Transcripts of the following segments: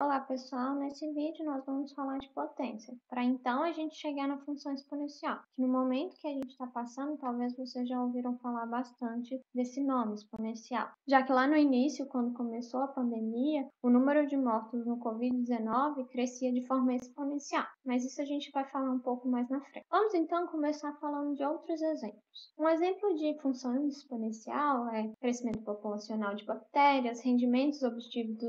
Olá pessoal, nesse vídeo nós vamos falar de potência, para então a gente chegar na função exponencial, que no momento que a gente está passando, talvez vocês já ouviram falar bastante desse nome, exponencial, já que lá no início, quando começou a pandemia, o número de mortos no Covid-19 crescia de forma exponencial, mas isso a gente vai falar um pouco mais na frente. Vamos então começar falando de outros exemplos. Um exemplo de função exponencial é crescimento populacional de bactérias, rendimentos obtidos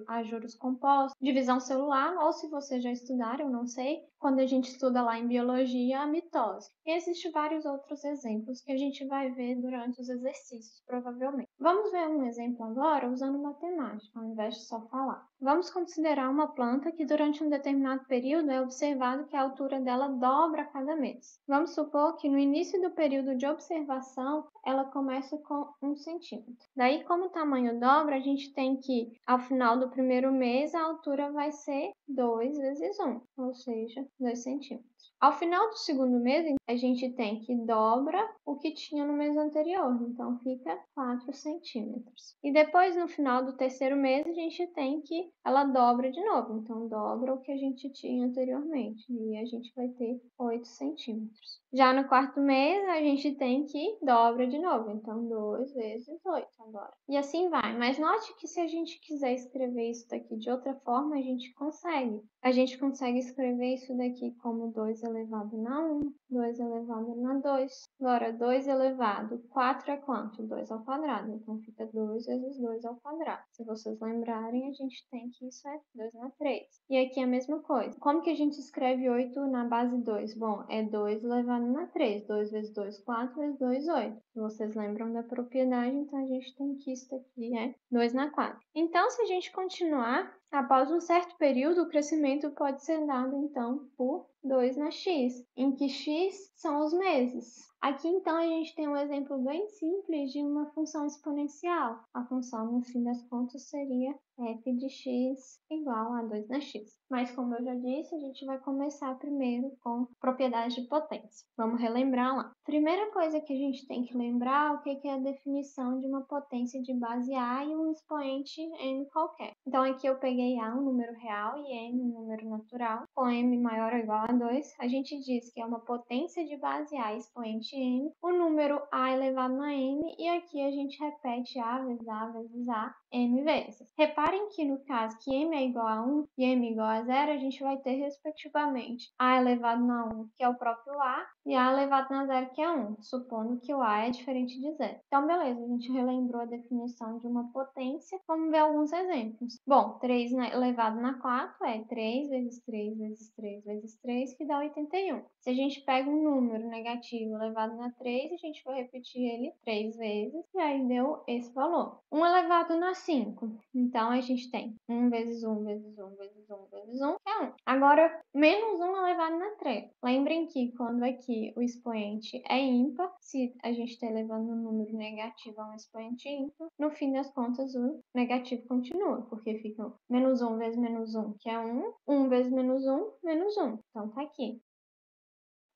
a juros compostos, divisão celular, ou se vocês já estudaram, eu não sei, quando a gente estuda lá em biologia, a mitose. E existem vários outros exemplos que a gente vai ver durante os exercícios, provavelmente. Vamos ver um exemplo agora usando matemática, ao invés de só falar. Vamos considerar uma planta que durante um determinado período é observado que a altura dela dobra a cada mês. Vamos supor que no início do período de observação ela começa com 1 centímetro. Daí, como o tamanho dobra, a gente tem que, ao final do primeiro mês, a altura vai ser 2 vezes 1, ou seja, 2 centímetros. Ao final do segundo mês, a gente tem que dobra o que tinha no mês anterior, então fica 4 centímetros. E depois, no final do terceiro mês, a gente tem que ela dobra de novo, então dobra o que a gente tinha anteriormente, e a gente vai ter 8 centímetros. Já no quarto mês, a gente tem que dobra de novo, então 2 vezes 8 agora. E assim vai, mas note que se a gente quiser escrever isso daqui de outra forma, a gente consegue. A gente consegue escrever isso daqui como 2 elevado na 1, 2 elevado na 2. Agora, 2 elevado, 4 é quanto? 2 ao quadrado, então fica 2 vezes 2 ao quadrado. Se vocês lembrarem, a gente tem que isso é 2 na 3. E aqui é a mesma coisa. Como que a gente escreve 8 na base 2? Bom, é 2 elevado na 3. 2 vezes 2, 4 vezes 2, 8. Se vocês lembram da propriedade, então a gente tem que isso aqui é 2 na 4. Então, se a gente continuar, após um certo período, o crescimento pode ser dado, então, por 2 na x, em que x são os meses. Aqui, então, a gente tem um exemplo bem simples de uma função exponencial. A função, no fim das contas, seria f de x igual a 2 na x. Mas, como eu já disse, a gente vai começar primeiro com propriedades de potência. Vamos relembrar lá. Primeira coisa que a gente tem que lembrar é o que é a definição de uma potência de base A e um expoente n qualquer. Então, aqui eu peguei A, um número real, e n, um número natural, com m maior ou igual a 2. A gente diz que é uma potência de base A expoente n, o número A elevado a n, e aqui a gente repete A vezes A vezes A, m vezes. Reparem que no caso que m é igual a 1 e m igual a 0, a gente vai ter respectivamente A elevado a 1, que é o próprio A, e A elevado a 0, que é 1, supondo que o A é diferente de 0. Então, beleza, a gente relembrou a definição de uma potência. Vamos ver alguns exemplos. Bom, 3 elevado a 4 é 3 vezes 3 vezes 3 vezes 3, que dá 81. Se a gente pega um número negativo elevado a 3, a gente vai repetir ele 3 vezes, e aí deu esse valor. 1 elevado a 5. Então, a gente tem 1 vezes 1 vezes 1 vezes 1 vezes 1, que é 1. Agora, menos 1 elevado a 3. Lembrem que quando aqui o expoente é ímpar, se a gente está elevando um número negativo a um expoente ímpar, no fim das contas o negativo continua, porque fica menos 1 vezes menos 1, que é 1, 1 vezes menos 1, menos 1. Então, tá aqui.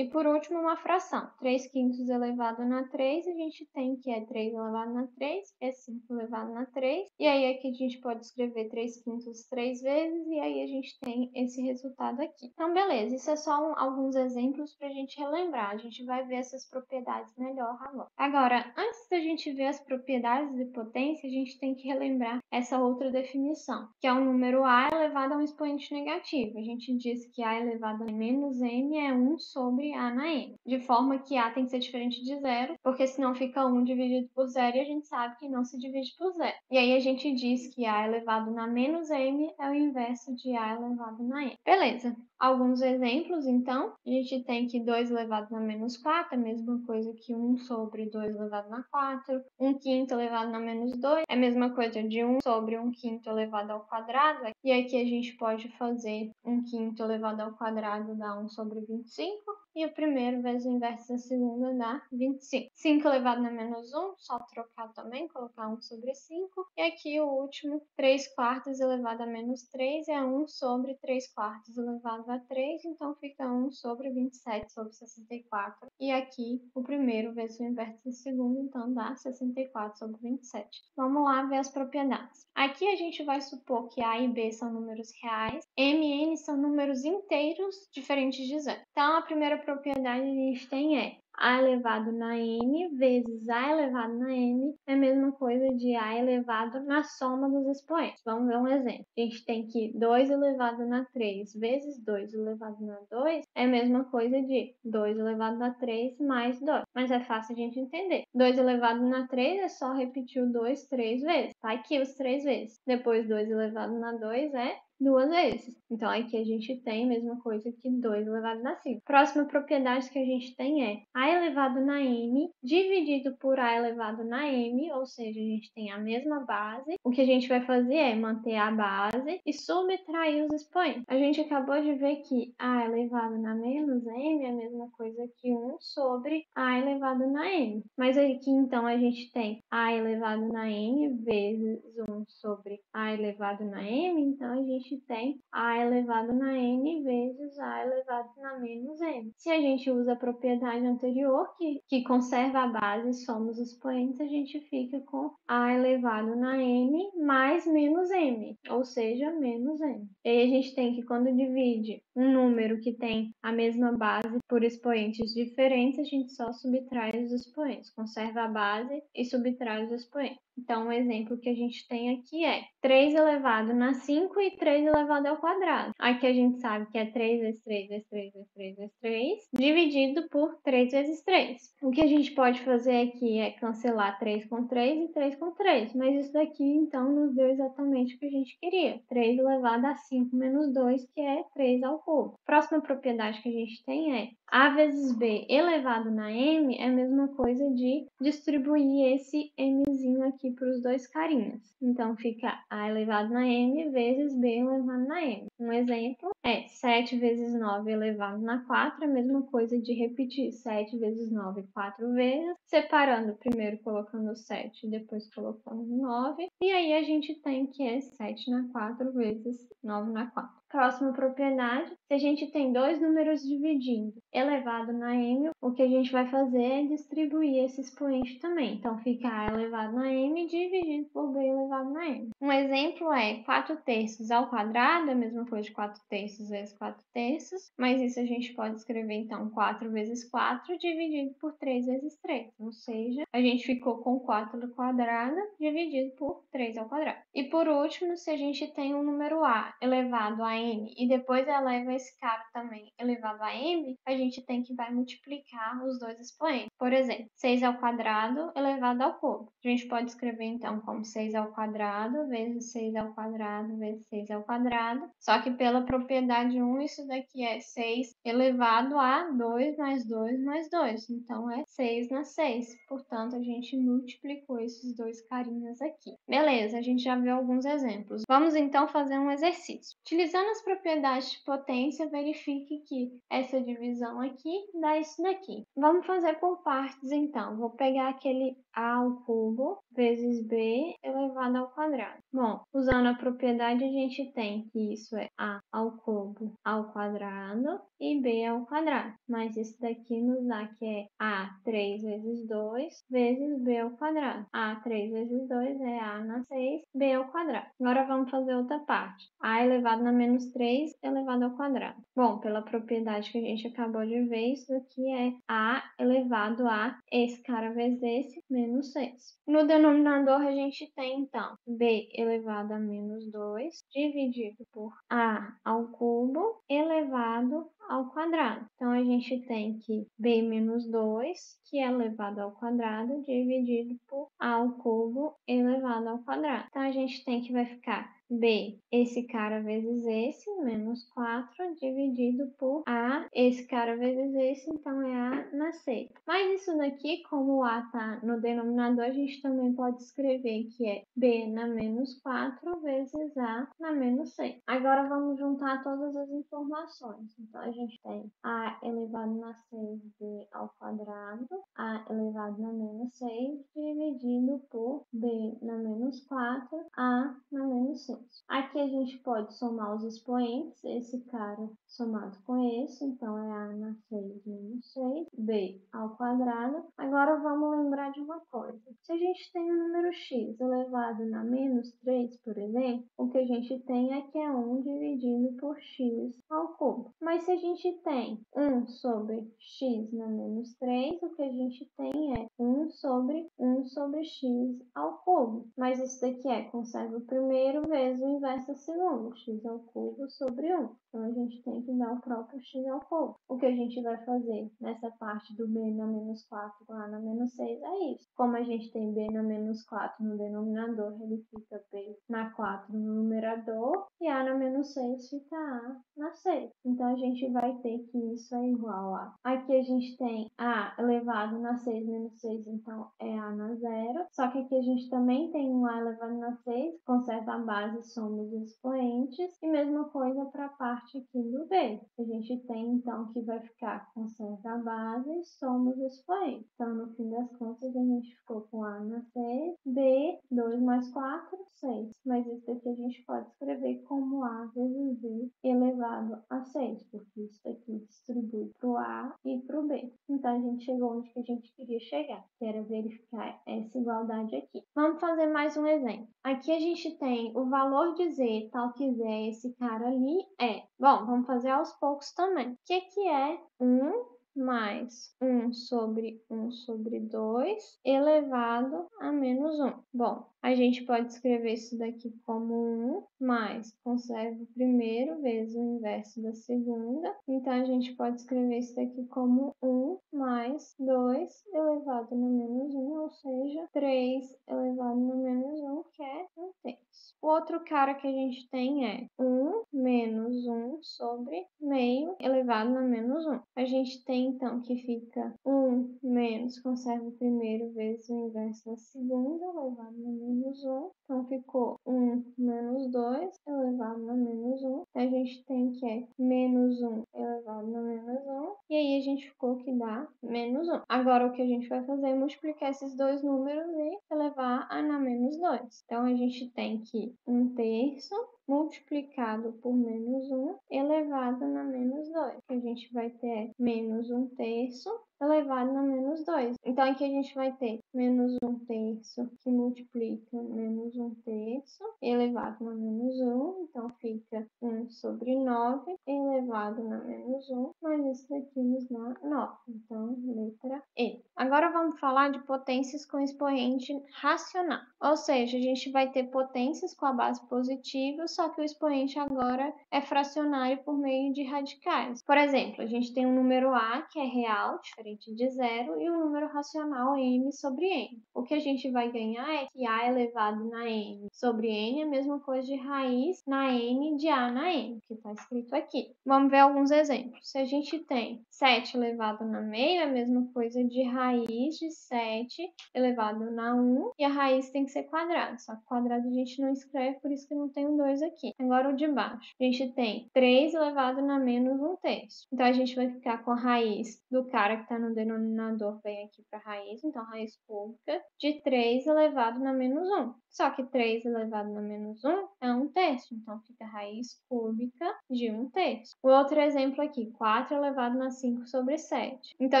E por último, uma fração. 3 quintos elevado a 3, a gente tem que é 3 elevado a 3, é 5 elevado a 3. E aí aqui a gente pode escrever 3 quintos 3 vezes, e aí a gente tem esse resultado aqui. Então, beleza, isso é só alguns exemplos para a gente relembrar. A gente vai ver essas propriedades melhor agora. Agora, antes da gente ver as propriedades de potência, a gente tem que relembrar essa outra definição, que é o número a elevado a um expoente negativo. A gente diz que a elevado a menos m é 1 sobre a na n, de forma que a tem que ser diferente de zero, porque senão fica 1 dividido por zero e a gente sabe que não se divide por zero. E aí a gente diz que a elevado na menos m é o inverso de a elevado na n. Beleza. Alguns exemplos, então, a gente tem que 2 elevado a menos 4 é a mesma coisa que 1 sobre 2 elevado a 4. 1 quinto elevado a menos 2 é a mesma coisa de 1 sobre 1 quinto elevado ao quadrado. E aqui a gente pode fazer 1 quinto elevado ao quadrado dá 1 sobre 25. e o primeiro vezes o inverso da segunda dá 25. 5 elevado a menos 1, só trocar também, colocar 1 sobre 5. E aqui o último, 3 quartos elevado a menos 3 é 1 sobre 3 quartos elevado a 3, então fica 1 sobre 27 sobre 64. E aqui o primeiro vezes o inverso da segunda, então dá 64 sobre 27. Vamos lá ver as propriedades. Aqui a gente vai supor que A e B são números reais, M e N são números inteiros diferentes de zero. Então, a primeira propriedade que a gente tem é A elevado na N vezes A elevado na M é a mesma coisa de A elevado na soma dos expoentes. Vamos ver um exemplo. A gente tem que 2 elevado na 3 vezes 2 elevado na 2 é a mesma coisa de 2 elevado na 3 mais 2. Mas é fácil a gente entender. 2 elevado na 3 é só repetir o 2 3 vezes. Tá aqui os 3 vezes. Depois 2 elevado na 2 é 2 vezes. Então, aqui a gente tem a mesma coisa que 2 elevado na 5. Próxima propriedade que a gente tem é A elevado na N dividido por A elevado na M, ou seja, a gente tem a mesma base. O que a gente vai fazer é manter a base e subtrair os expoentes. A gente acabou de ver que A elevado na menos M é a mesma coisa que 1 sobre A elevado na M. Mas aqui, então, a gente tem A elevado na N vezes 1 sobre A elevado na M, então a gente tem A elevado na N vezes A elevado na menos M. Se a gente usa a propriedade anterior, que conserva a base e soma os expoentes, a gente fica com A elevado na N mais menos M, ou seja, menos M. E aí a gente tem que, quando divide um número que tem a mesma base por expoentes diferentes, a gente só subtrai os expoentes, conserva a base e subtrai os expoentes. Então, o exemplo que a gente tem aqui é 3 elevado na 5 e 3 elevado ao quadrado. Aqui a gente sabe que é 3 vezes 3 vezes 3 vezes 3 vezes 3, dividido por 3 vezes 3. O que a gente pode fazer aqui é cancelar 3 com 3 e 3 com 3, mas isso daqui, então, nos deu exatamente o que a gente queria. 3 elevado a 5 menos 2, que é 3 ao cubo. Próxima propriedade que a gente tem é A vezes B elevado na M é a mesma coisa de distribuir esse Mzinho aqui para os dois carinhas. Então, fica A elevado na M vezes B elevado na M. Um exemplo é 7 vezes 9 elevado na 4, a mesma coisa de repetir 7 vezes 9 4 vezes, separando primeiro colocando 7 e depois colocando 9. E aí a gente tem que é 7 na 4 vezes 9 na 4. Próxima propriedade, se a gente tem dois números dividindo elevado na m, o que a gente vai fazer é distribuir esse expoente também. Então, fica a elevado na m dividido por b elevado na m. Um exemplo é 4 terços ao quadrado, é a mesma coisa de 4 terços vezes 4 terços, mas isso a gente pode escrever, então, 4 vezes 4 dividido por 3 vezes 3, ou seja, a gente ficou com 4 ao quadrado dividido por 3 ao quadrado. E por último, se a gente tem um número a elevado a m e depois eleva esse cara também elevado a m, a gente tem que vai multiplicar os dois expoentes. Por exemplo, 6 ao quadrado elevado ao cubo. A gente pode escrever então como 6 ao quadrado vezes 6 ao quadrado vezes 6 ao quadrado. Só que pela propriedade 1, isso daqui é 6 elevado a 2 mais 2 mais 2. Então é 6 na 6. Portanto, a gente multiplicou esses dois carinhas aqui. Beleza, a gente já viu alguns exemplos. Vamos então fazer um exercício. Utilizando as propriedades de potência, verifique que essa divisão aqui dá isso daqui. Vamos fazer por partes então. Vou pegar aquele a ao cubo vezes b elevado ao quadrado. Bom, usando a propriedade, a gente tem que isso é a ao cubo ao quadrado e b ao quadrado. Mas isso daqui nos dá que é a 3 vezes 2 vezes b ao quadrado. A 3 vezes 2 é a na 6, b ao quadrado. Agora vamos fazer outra parte. A elevado na menos 3 elevado ao quadrado. Bom, pela propriedade que a gente acabou de ver, isso aqui é a elevado a esse cara vezes esse menos 6. No denominador, a gente tem, então, b elevado a menos 2 dividido por a ao cubo elevado ao quadrado. Então, a gente tem que b menos 2, que é elevado ao quadrado, dividido por a ao cubo elevado ao quadrado. Então, a gente tem que vai ficar b, esse cara vezes esse, menos 4, dividido por a, esse cara vezes esse, então é a na 6. Mas isso daqui, como o a está no denominador, a gente também pode escrever que é b na menos 4 vezes a na menos 6. Agora vamos juntar todas as informações. Então, a gente tem a a elevado a 6b ao quadrado, a elevado a menos 6, dividido por b na menos 4, a na menos 6. Aqui a gente pode somar os expoentes, esse cara somado com esse, então é a na 6 menos 6, b ao quadrado. Agora vamos lembrar de uma coisa. Se a gente tem o número x elevado na menos 3, por exemplo, o que a gente tem é que é 1 dividido por x ao cubo. Mas se a gente tem 1 sobre x na menos 3, o que a gente tem é 1 sobre x ao cubo. Mas isso daqui conserva o primeiro vezes o inverso ao segundo, x ao cubo sobre 1. Então, a gente tem que dar o próprio x ao cubo. O que a gente vai fazer nessa parte do b na menos 4 com a na menos 6 é isso. Como a gente tem b na menos 4 no denominador, ele fica b na 4 no numerador e a na menos 6 fica a na 6. Então, a gente vai ter que isso é igual a... Aqui a gente tem a elevado na 6 menos 6, então é a na 0. Só que aqui a gente também tem um a elevado na 6, conserva a base, somos expoentes. E mesma coisa para a parte aqui do b. A gente tem, então, que vai ficar conserva a base, somos expoentes. Então, no fim das contas, a gente ficou com a na 6, b, 2 mais 4, 6. Mas isso daqui a gente pode escrever como a vezes b elevado a 6, porque isso daqui distribui para o a e para o b. Então, a gente chegou onde que a gente queria chegar, que era verificar essa igualdade aqui. Vamos fazer mais um exemplo. Aqui a gente tem o valor de z, tal que z é esse cara ali, é. Bom, vamos fazer aos poucos também. O que é 1 mais 1 sobre 2 elevado a menos 1. Bom, a gente pode escrever isso daqui como 1 mais, conserva o primeiro vezes o inverso da segunda. Então, a gente pode escrever isso daqui como 1 mais 2 elevado a menos 1, ou seja, 3 elevado a menos 1, que é 1 terço. O outro cara que a gente tem é 1 menos 1 sobre meio elevado a menos 1. A gente tem, então, que fica 1 menos, conserva o primeiro vezes o inverso da segunda, elevado a menos 1. Então, ficou 1 menos 2 elevado a menos 1. A gente tem que é menos 1 elevado a menos 1. E aí, a gente ficou que dá menos 1. Agora, o que a gente vai fazer é multiplicar esses dois números e elevar a na menos 2. Então, a gente tem que 1 terço multiplicado por menos 1 elevado na menos 2. Que a gente vai ter menos 1 terço elevado a menos 2. Então, aqui a gente vai ter menos 1 terço que multiplica menos 1 terço elevado a menos 1. Então, fica 1 sobre 9 elevado a menos 1. Mas isso daqui nos dá 9. Então, letra E. Agora, vamos falar de potências com expoente racional. Ou seja, a gente vai ter potências com a base positiva, só que o expoente agora é fracionário por meio de radicais. Por exemplo, a gente tem um número a que é real, diferente de zero, e o número racional m sobre n. O que a gente vai ganhar é que a elevado na n sobre n é a mesma coisa de raiz na n de a na n, que está escrito aqui. Vamos ver alguns exemplos. Se a gente tem 7 elevado na meio, é a mesma coisa de raiz de 7 elevado na 1, e a raiz tem que ser quadrado, só que quadrado a gente não escreve, por isso que não tem o 2 aqui. Agora o de baixo. A gente tem 3 elevado na menos 1 terço. Então, a gente vai ficar com a raiz do cara que está no denominador, vem aqui para a raiz, então raiz cúbica de 3 elevado na menos 1. Só que 3 elevado na menos 1 é 1 terço, então fica raiz cúbica de 1 terço. O outro exemplo aqui, 4 elevado na 5 sobre 7. Então,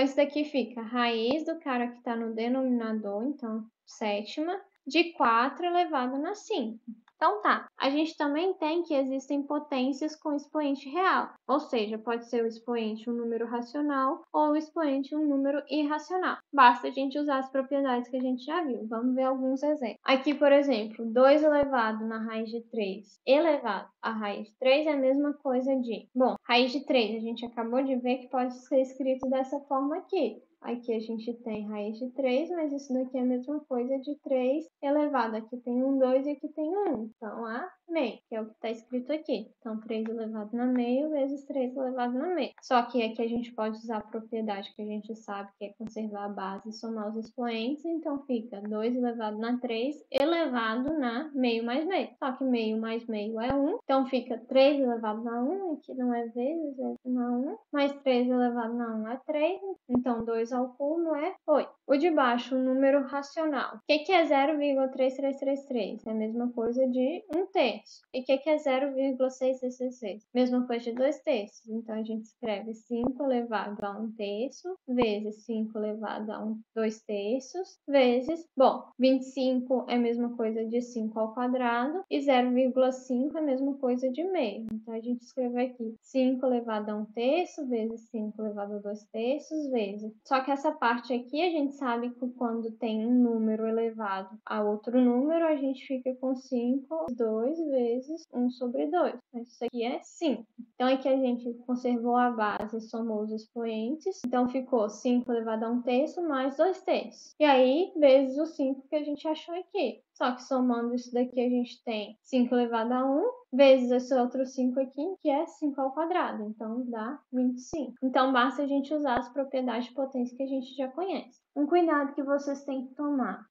isso daqui fica raiz do cara que está no denominador, então sétima, de 4 elevado na 5. Então tá, a gente também tem que existem potências com expoente real, ou seja, pode ser o expoente um número racional ou o expoente um número irracional. Basta a gente usar as propriedades que a gente já viu. Vamos ver alguns exemplos. Aqui, por exemplo, 2 elevado na raiz de 3 elevado a raiz de 3 é a mesma coisa de... Bom, raiz de 3 a gente acabou de ver que pode ser escrito dessa forma aqui. Aqui a gente tem raiz de 3, mas isso daqui é a mesma coisa de 3 elevado. Aqui tem um 2 e aqui tem um 1. Então, a meio, que é o que está escrito aqui. Então, 3 elevado na meio vezes 3 elevado na meio. Só que aqui a gente pode usar a propriedade que a gente sabe que é conservar a base e somar os expoentes. Então, fica 2 elevado na 3 elevado na meio mais meio. Só que meio mais meio é 1. Então, fica 3 elevado na 1. Aqui não é vezes, é na 1. Mais 3 elevado na 1 é 3. Então, 2 ao cubo é 8. O de baixo, um número racional. O que é 0,3333? É a mesma coisa de 1/3. E o que é 0,666? Mesma coisa de 2/3. Então, a gente escreve 5 elevado a 1/3 vezes 5 elevado a 2/3 vezes... Bom, 25 é a mesma coisa de 5 ao quadrado e 0,5 é a mesma coisa de meio. Então, a gente escreve aqui 5 elevado a 1/3 vezes 5 elevado a 2/3 vezes. Só que essa parte aqui a gente sabe que quando tem um número elevado a outro número, a gente fica com 5, 2 vezes 1 sobre 2. Isso aqui é 5. Então, aqui a gente conservou a base, somou os expoentes. Então, ficou 5 elevado a 1/3 mais 2/3. E aí, vezes o 5 que a gente achou aqui. Só que somando isso daqui, a gente tem 5 elevado a 1 vezes esse outro 5 aqui, que é 5 ao quadrado. Então, dá 25. Então, basta a gente usar as propriedades de potência que a gente já conhece. Um cuidado que vocês têm que tomar.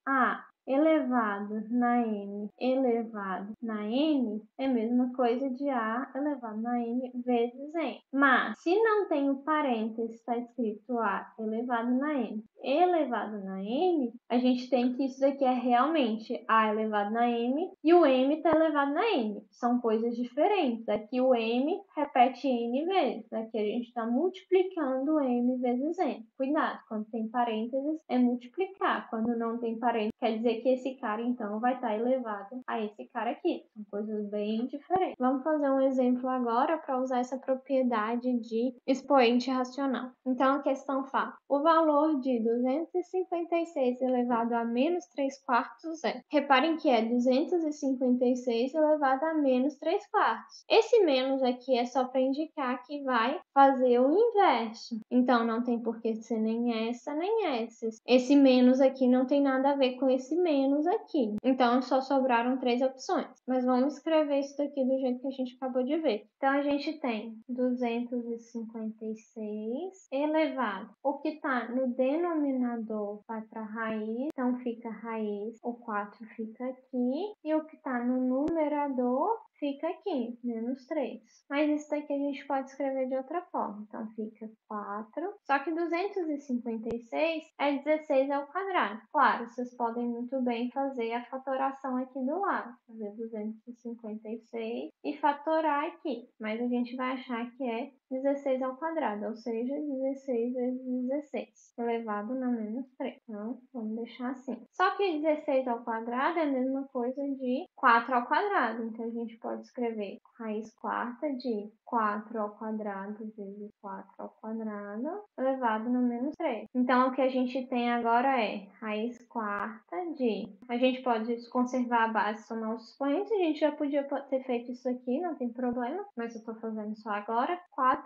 Elevado na n elevado na n é a mesma coisa de a elevado na n vezes n. Mas, se não tem o parênteses, está escrito a elevado na n elevado na n, a gente tem que isso daqui é realmente a elevado na m e o m está elevado na n. São coisas diferentes. Aqui o m repete n vezes. Aqui a gente está multiplicando m vezes n. Cuidado, quando tem parênteses é multiplicar. Quando não tem parênteses, quer dizer que esse cara, então, vai estar elevado a esse cara aqui. São coisas bem diferentes. Vamos fazer um exemplo agora para usar essa propriedade de expoente racional. Então, a questão fala, o valor de 256 elevado a menos 3 quartos é. Reparem que é 256 elevado a menos 3 quartos. Esse menos aqui é só para indicar que vai fazer o inverso. Então, não tem por que ser nem essa, nem essa. Esse menos aqui não tem nada a ver com esse menos aqui. Então, só sobraram 3 opções. Mas vamos escrever isso daqui do jeito que a gente acabou de ver. Então, a gente tem 256 elevado. O que está no denominador vai para a raiz. Então, fica raiz. O 4 fica aqui. E o que está no numerador fica aqui, menos 3. Mas isso daqui a gente pode escrever de outra forma. Então, fica 4. Só que 256 é 16 ao quadrado. Claro, vocês podem muito bem fazer a fatoração aqui do lado. Fazer 256 e fatorar aqui. Mas a gente vai achar que é 16 ao quadrado, ou seja, 16 vezes 16, elevado na menos 3. Então, vamos deixar assim. Só que 16 ao quadrado é a mesma coisa de 4 ao quadrado. Então, a gente pode escrever raiz quarta de 4 ao quadrado vezes 4 ao quadrado, elevado no menos 3. Então, o que a gente tem agora é raiz quarta de... A gente pode conservar a base, somar os expoentes. A gente já podia ter feito isso aqui, não tem problema, mas eu estou fazendo só agora. 4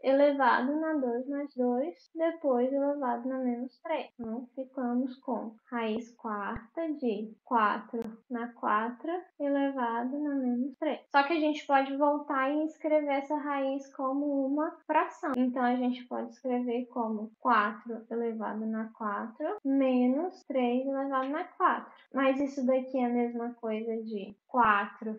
elevado na 2 mais 2, depois elevado na menos 3. Então, ficamos com raiz quarta de 4 na 4 elevado na menos 3. Só que a gente pode voltar e escrever essa raiz como uma fração. Então, a gente pode escrever como 4 elevado na 4 menos 3 elevado na 4. Mas isso daqui é a mesma coisa de 4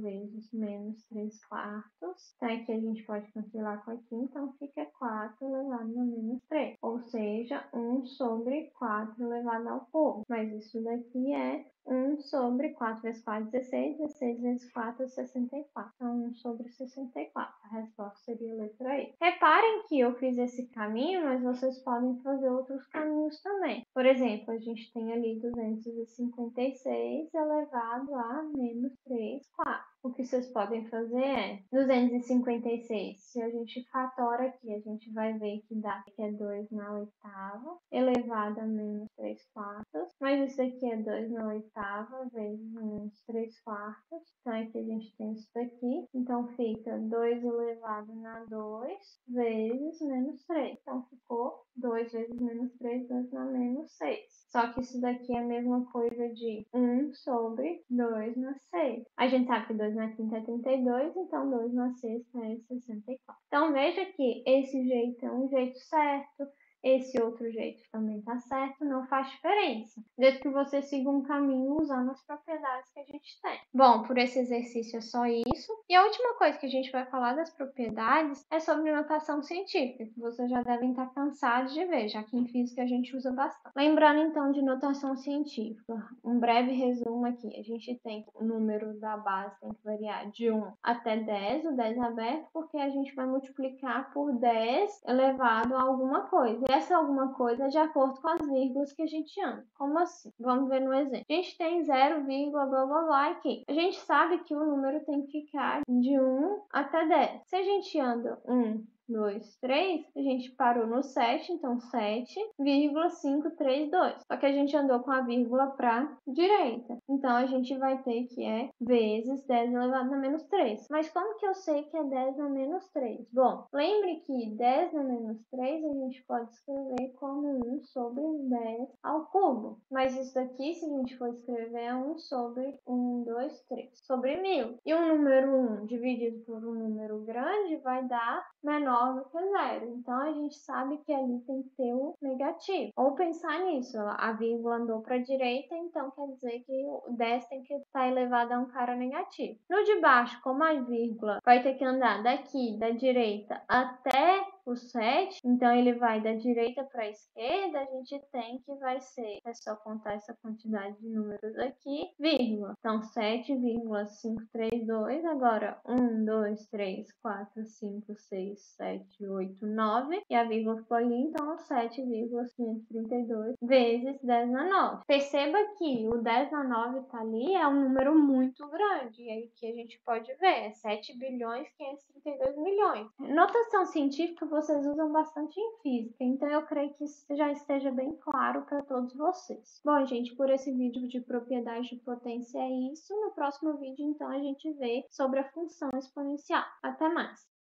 vezes menos 3 quartos. Então, aqui a gente pode cancelar com aqui, então fica 4 elevado a menos 3. Ou seja, 1 sobre 4 elevado ao cubo. Mas isso daqui é 1 sobre 4 vezes 4, 16. 16 vezes 4, 64. Então, 1 sobre 64. A resposta seria a letra E. Reparem que eu fiz esse caminho, mas vocês podem fazer outros caminhos também. Por exemplo, a gente tem ali 256 elevado a menos 3 quartos. o que vocês podem fazer é 256. Se a gente fatora aqui, a gente vai ver que dá que é 2 na oitava elevado a menos 3 quartos. Mas isso aqui é 2 na oitava vezes menos 3 quartos. Então aqui a gente tem isso daqui. Então fica 2 elevado na 2 vezes menos 3. Então ficou 2 vezes menos 3, 2 na menos 6. Só que isso daqui é a mesma coisa de 1 sobre 2 na 6. A gente sabe que 2 na quinta é 32, então 2 na sexta é 64. Então veja que esse jeito é um jeito certo, esse outro jeito também tá certo, não faz diferença. Desde que você siga um caminho usando as propriedades que a gente tem. Bom, por esse exercício é só isso. E a última coisa que a gente vai falar das propriedades é sobre notação científica, que vocês já devem estar cansados de ver, já que em física a gente usa bastante. Lembrando então de notação científica, um breve resumo aqui. A gente tem o número da base tem que variar de 1 até 10, o 10 aberto, porque a gente vai multiplicar por 10 elevado a alguma coisa. E essa alguma coisa é de acordo com as vírgulas que a gente anda. Como assim? Vamos ver no exemplo. A gente tem 0, blá blá blá aqui. A gente sabe que o número tem que ficar de 1 até 10. Se a gente anda 1, 2, 3, a gente parou no 7, então 7,532. Só que a gente andou com a vírgula para direita. Então a gente vai ter que é vezes 10 elevado a menos 3. Mas como que eu sei que é 10 a menos 3? Bom, lembre que 10 a menos 3 a gente pode escrever como 1 sobre 10 ao cubo. Mas isso aqui, se a gente for escrever, é 1 sobre 1, 2, 3 sobre 1000. E o número 1 dividido por um número grande vai dar menor do que 0. Então a gente sabe que ali tem que ter o negativo. Ou pensar nisso, a vírgula andou para a direita, então quer dizer que o 10 tem que estar elevado a um cara negativo. No de baixo, como a vírgula vai ter que andar daqui da direita até o 7, então ele vai da direita para a esquerda, a gente tem que vai ser, é só contar essa quantidade de números aqui, vírgula. Então 7,532, agora 1, 2, 3, 4, 5, 6, 7, 8, 9, e a vírgula ficou ali, então 7,532 vezes 10 na 9. Perceba que o 10 na 9 tá ali, é um número muito grande, e aí que a gente pode ver, é 7 bilhões 532 milhões. Notação científica vocês usam bastante em física, então eu creio que isso já esteja bem claro para todos vocês. Bom, gente, por esse vídeo de propriedade de potência é isso. No próximo vídeo, então, a gente vê sobre a função exponencial. Até mais!